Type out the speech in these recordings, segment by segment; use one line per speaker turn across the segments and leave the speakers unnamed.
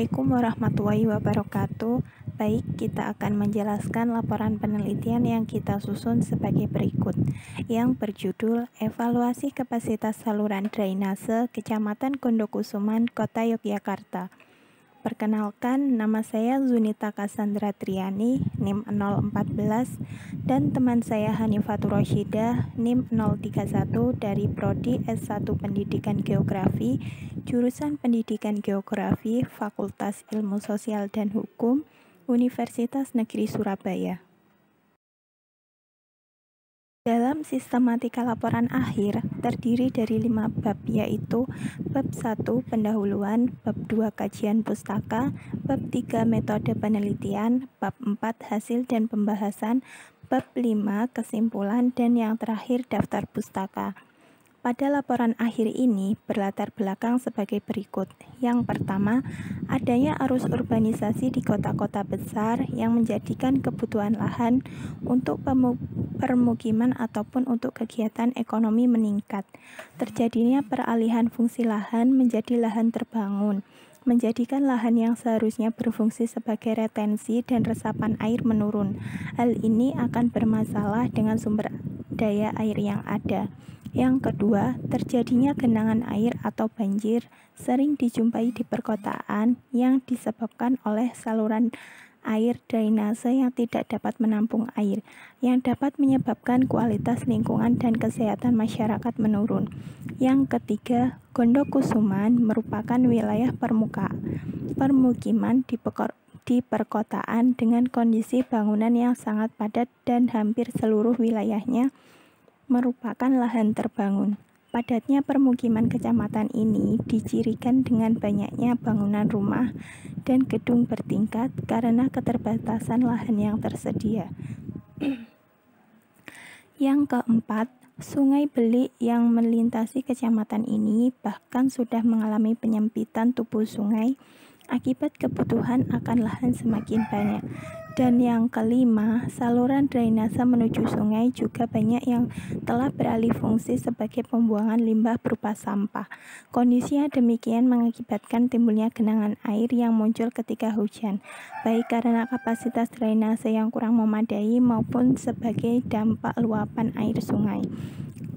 Assalamualaikum warahmatullahi wabarakatuh. Baik, kita akan menjelaskan laporan penelitian yang kita susun sebagai berikut, yang berjudul Evaluasi Kapasitas Saluran Drainase Kecamatan Gondokusuman, Kota Yogyakarta. Perkenalkan, nama saya Zunita Cassandra Triani, NIM 014, dan teman saya Hanifatur Rosyidah, NIM 031 dari Prodi S1 Pendidikan Geografi, jurusan Pendidikan Geografi, Fakultas Ilmu Sosial dan Hukum, Universitas Negeri Surabaya. Dalam sistematika laporan akhir terdiri dari 5 bab, yaitu bab 1 pendahuluan, bab 2 kajian pustaka, bab 3 metode penelitian, bab 4 hasil dan pembahasan, bab 5 kesimpulan, dan yang terakhir daftar pustaka. Pada laporan akhir ini berlatar belakang sebagai berikut. Yang pertama, adanya arus urbanisasi di kota-kota besar yang menjadikan kebutuhan lahan untuk permukiman ataupun untuk kegiatan ekonomi meningkat. Terjadinya peralihan fungsi lahan menjadi lahan terbangun, menjadikan lahan yang seharusnya berfungsi sebagai retensi dan resapan air menurun. Hal ini akan bermasalah dengan sumber daya air yang ada. Yang kedua, terjadinya genangan air atau banjir sering dijumpai di perkotaan yang disebabkan oleh saluran air drainase yang tidak dapat menampung air, yang dapat menyebabkan kualitas lingkungan dan kesehatan masyarakat menurun. Yang ketiga, Gondokusuman merupakan wilayah permukiman di perkotaan dengan kondisi bangunan yang sangat padat dan hampir seluruh wilayahnya merupakan lahan terbangun. Padatnya permukiman kecamatan ini dicirikan dengan banyaknya bangunan rumah dan gedung bertingkat karena keterbatasan lahan yang tersedia. Yang keempat, Sungai Belik yang melintasi kecamatan ini bahkan sudah mengalami penyempitan tubuh sungai akibat kebutuhan akan lahan semakin banyak. Dan yang kelima, saluran drainase menuju sungai juga banyak yang telah beralih fungsi sebagai pembuangan limbah berupa sampah. Kondisi yang demikian mengakibatkan timbulnya genangan air yang muncul ketika hujan, baik karena kapasitas drainase yang kurang memadai maupun sebagai dampak luapan air sungai.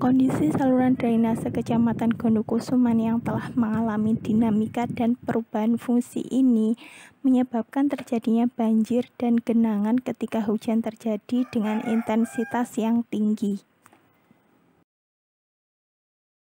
Kondisi saluran drainase Kecamatan Gondokusuman yang telah mengalami dinamika dan perubahan fungsi ini menyebabkan terjadinya banjir dan genangan ketika hujan terjadi dengan intensitas yang tinggi.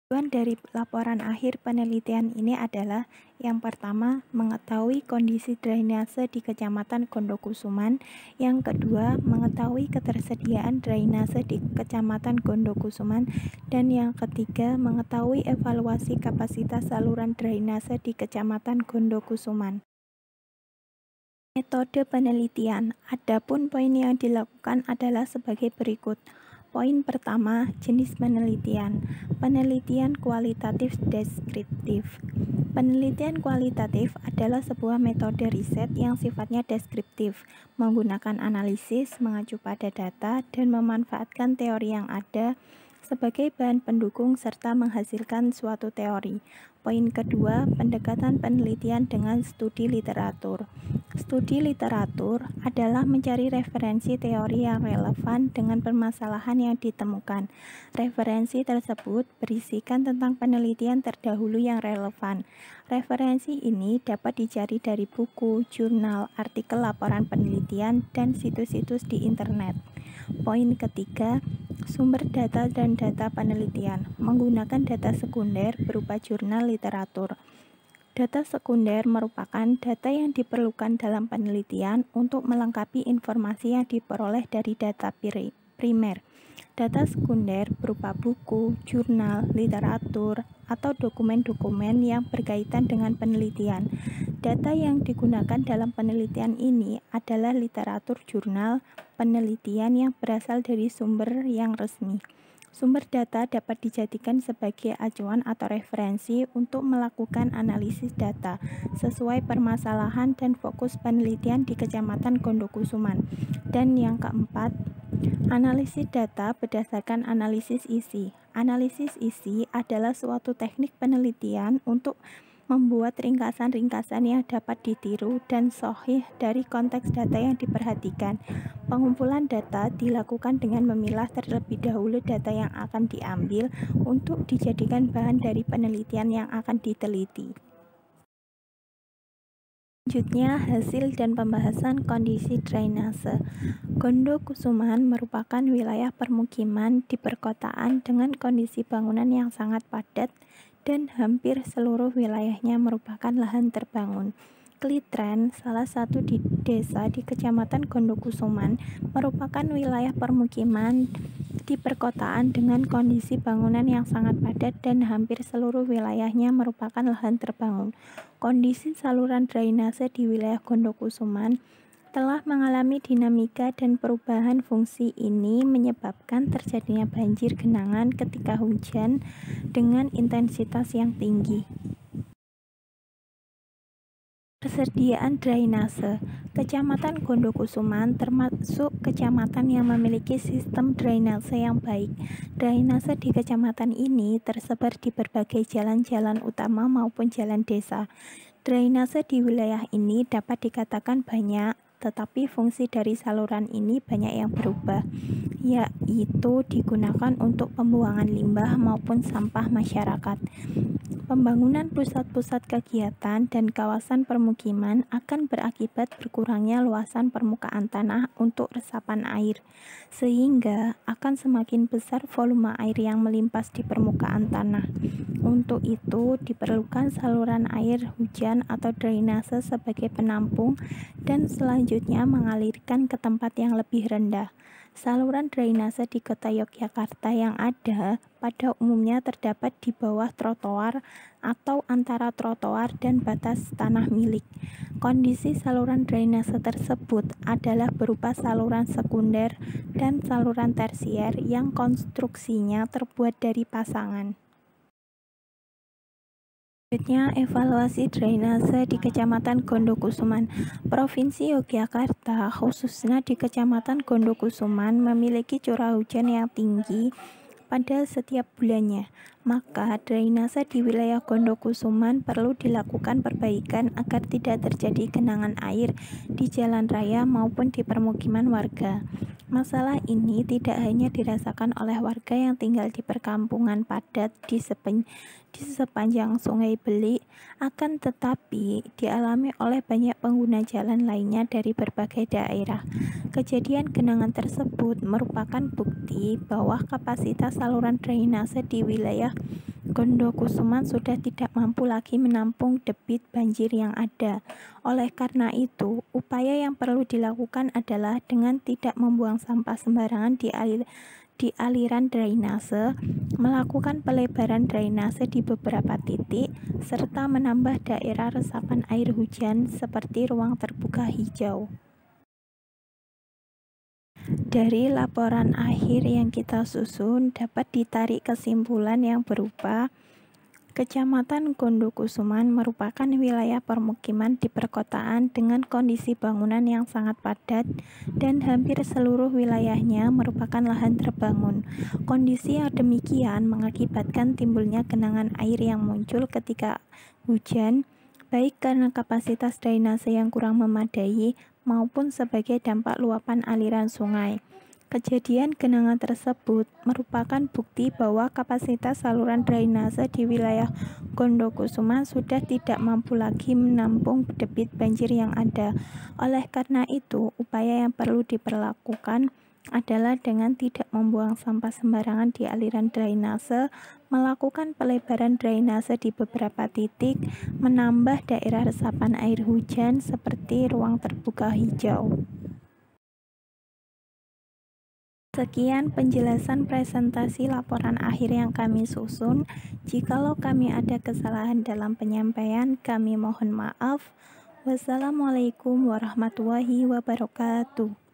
Tujuan dari laporan akhir penelitian ini adalah yang pertama, mengetahui kondisi drainase di Kecamatan Gondokusuman. Yang kedua, mengetahui ketersediaan drainase di Kecamatan Gondokusuman. Dan yang ketiga, mengetahui evaluasi kapasitas saluran drainase di Kecamatan Gondokusuman. Metode penelitian. Adapun poin yang dilakukan adalah sebagai berikut. Poin pertama, jenis penelitian. Penelitian kualitatif deskriptif. Penelitian kualitatif adalah sebuah metode riset yang sifatnya deskriptif, menggunakan analisis, mengacu pada data, dan memanfaatkan teori yang ada sebagai bahan pendukung serta menghasilkan suatu teori. Poin kedua, pendekatan penelitian dengan studi literatur. Studi literatur adalah mencari referensi teori yang relevan dengan permasalahan yang ditemukan. Referensi tersebut berisikan tentang penelitian terdahulu yang relevan. Referensi ini dapat dicari dari buku, jurnal, artikel laporan penelitian, dan situs-situs di internet. Poin ketiga, sumber data dan data penelitian. Menggunakan data sekunder berupa jurnal literatur. Data sekunder merupakan data yang diperlukan dalam penelitian untuk melengkapi informasi yang diperoleh dari data primer. Data sekunder berupa buku, jurnal, literatur, atau dokumen-dokumen yang berkaitan dengan penelitian. Data yang digunakan dalam penelitian ini adalah literatur jurnal penelitian yang berasal dari sumber yang resmi. Sumber data dapat dijadikan sebagai acuan atau referensi untuk melakukan analisis data sesuai permasalahan dan fokus penelitian di Kecamatan Gondokusuman. Dan yang keempat, analisis data berdasarkan analisis isi. Analisis isi adalah suatu teknik penelitian untuk membuat ringkasan-ringkasan yang dapat ditiru dan sahih dari konteks data yang diperhatikan. Pengumpulan data dilakukan dengan memilah terlebih dahulu data yang akan diambil untuk dijadikan bahan dari penelitian yang akan diteliti. Selanjutnya, hasil dan pembahasan kondisi drainase. Gondokusuman merupakan wilayah permukiman di perkotaan dengan kondisi bangunan yang sangat padat dan hampir seluruh wilayahnya merupakan lahan terbangun. Klitren, salah satu desa di Kecamatan Gondokusuman, merupakan wilayah permukiman di perkotaan dengan kondisi bangunan yang sangat padat dan hampir seluruh wilayahnya merupakan lahan terbangun. Kondisi saluran drainase di wilayah Gondokusuman telah mengalami dinamika dan perubahan fungsi ini menyebabkan terjadinya banjir genangan ketika hujan dengan intensitas yang tinggi. Persediaan drainase. Kecamatan Gondokusuman termasuk kecamatan yang memiliki sistem drainase yang baik. Drainase di kecamatan ini tersebar di berbagai jalan-jalan utama maupun jalan desa. Drainase di wilayah ini dapat dikatakan banyak, tetapi fungsi dari saluran ini banyak yang berubah, yaitu digunakan untuk pembuangan limbah maupun sampah masyarakat. Pembangunan pusat-pusat kegiatan dan kawasan permukiman akan berakibat berkurangnya luasan permukaan tanah untuk resapan air, sehingga akan semakin besar volume air yang melimpas di permukaan tanah. Untuk itu, diperlukan saluran air hujan atau drainase sebagai penampung dan selanjutnya mengalirkan ke tempat yang lebih rendah. Saluran drainase di Kota Yogyakarta yang ada pada umumnya terdapat di bawah trotoar atau antara trotoar dan batas tanah milik. Kondisi saluran drainase tersebut adalah berupa saluran sekunder dan saluran tersier yang konstruksinya terbuat dari pasangan. Selanjutnya, evaluasi drainase di Kecamatan Gondokusuman. Provinsi Yogyakarta, khususnya di Kecamatan Gondokusuman, memiliki curah hujan yang tinggi pada setiap bulannya. Maka, drainase di wilayah Gondokusuman perlu dilakukan perbaikan agar tidak terjadi genangan air di jalan raya maupun di permukiman warga. Masalah ini tidak hanya dirasakan oleh warga yang tinggal di perkampungan padat di sepanjang Sungai Belik, akan tetapi dialami oleh banyak pengguna jalan lainnya dari berbagai daerah. Kejadian genangan tersebut merupakan bukti bahwa kapasitas saluran drainase di wilayah Gondokusuman sudah tidak mampu lagi menampung debit banjir yang ada. Oleh karena itu, upaya yang perlu dilakukan adalah dengan tidak membuang sampah sembarangan di aliran drainase, melakukan pelebaran drainase di beberapa titik, serta menambah daerah resapan air hujan seperti ruang terbuka hijau. Dari laporan akhir yang kita susun dapat ditarik kesimpulan yang berupa Kecamatan Gondokusuman merupakan wilayah permukiman di perkotaan dengan kondisi bangunan yang sangat padat dan hampir seluruh wilayahnya merupakan lahan terbangun. Kondisi yang demikian mengakibatkan timbulnya genangan air yang muncul ketika hujan, baik karena kapasitas drainase yang kurang memadai maupun sebagai dampak luapan aliran sungai. Kejadian genangan tersebut merupakan bukti bahwa kapasitas saluran drainase di wilayah Gondokusuman sudah tidak mampu lagi menampung debit banjir yang ada. Oleh karena itu, upaya yang perlu diperlakukan adalah dengan tidak membuang sampah sembarangan di aliran drainase, melakukan pelebaran drainase di beberapa titik, menambah daerah resapan air hujan seperti ruang terbuka hijau. Sekian penjelasan presentasi laporan akhir yang kami susun. Jikalau kami ada kesalahan dalam penyampaian, kami mohon maaf. Wassalamualaikum warahmatullahi wabarakatuh.